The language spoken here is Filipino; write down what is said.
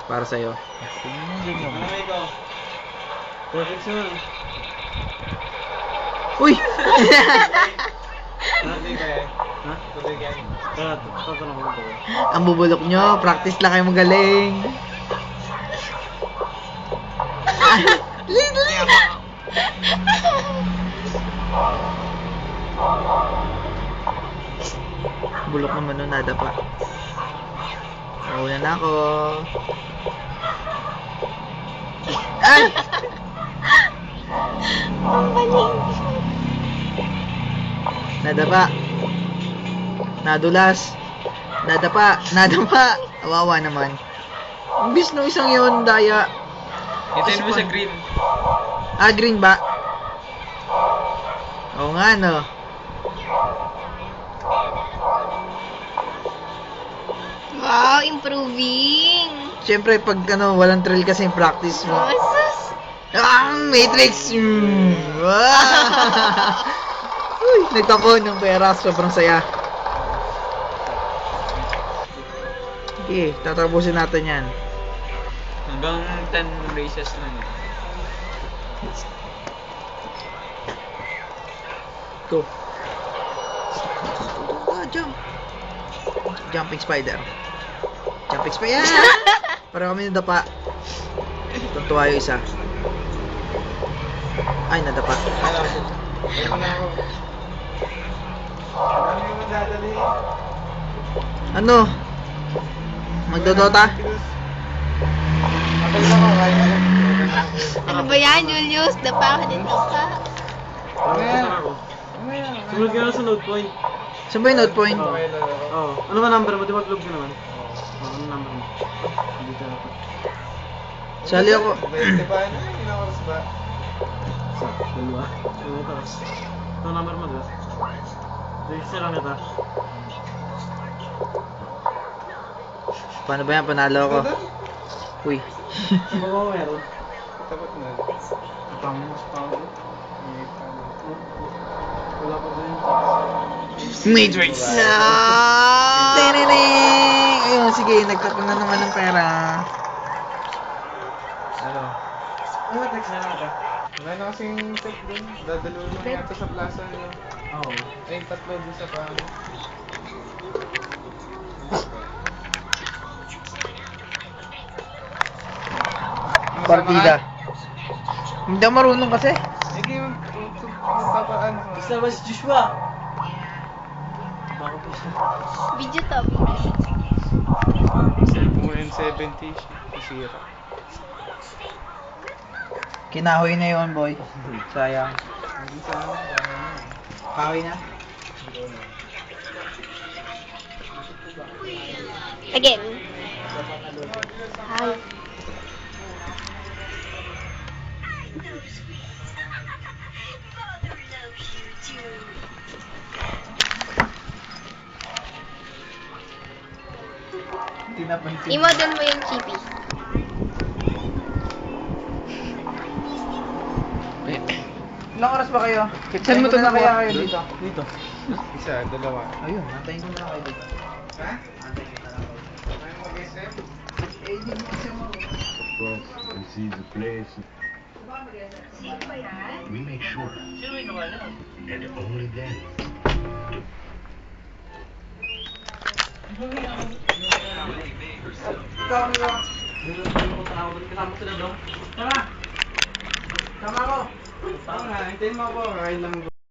para sa'yo. Ano ito? Perfect naman. Uy! Tuloy kayo. Ha? Tuloy kayo. Kaya, tatanong ko ito. Ang bubulok nyo, practice lang kayo magaling. Bulok naman nun, nada pa. Mauna na ako. Ay! Ang baling. Nada pa. Nadulas. Nada pa. Nada pa. Awawa naman. Imbis nung isang yun, daya. Hintayin mo sa green. Ah, green ba? Oo nga, no. Wow, improving. Siyempre, pag ano, walang thrill kasi yung practice mo. Oh, sus. Ah, Matrix! Wow! Uy, nagtapon ng pera. Sobrang saya. Okay, tatapusin natin yan. Hanggang 10 races lang. Go. Ah, jump. Jumping spider. Jumping spider. Para kami nadapa. Tuntua yung isa. Ay, nadapa. Ano? Magdodota? Ano ba yan, Julius? Dapa ka din ka. Sumunod ka na sa note point. Saan ba yung note point? Oo. Ano ba number mo? Di ba club ka naman? Oo, ano number mo? Dito na po. Sali ako. Di ba? Ilang oras ba? Dalawa. Ito number mo, di ba? Register lang ito. Paano ba yan? Panalo ako. Uy. Ano ba meron? Tapos na. Wala pa din. Matrix! No! Tinining! Ayun, sige. Nagtapon na naman ng pera. Ano? Ano text na lang ito? Wala na kasing set dun. Dadalo lang yata sa plaza nyo. Oo. Ay, tatlo dun sa pang. Partida. Hindi ako marunong kasi. Sige, magpapaan ko. Gusto ba si Joshua? Bako po siya. Video to. Mo N70 sira. Kinahoy na yun, boy. Sayang. Hindi sana. Kahoy na? Again. Hi. Hindi napansin. I-model mo yung chibi. Ilang oras ba kayo? Saan mo ito na kaya kayo dito? Dito. Isa, dalawa. Ayun, nantayin ko na kayo dito. Ha? Nantayin ko na lang kayo. Ayaw mag-isip? Eh, hindi mo kasi mo. Cross and see the place. We make sure, and only then. Ikaw, amigo. Kasama sila doon. Tara! Sama ko. Tama nga, hintayin mo ako. Kain lang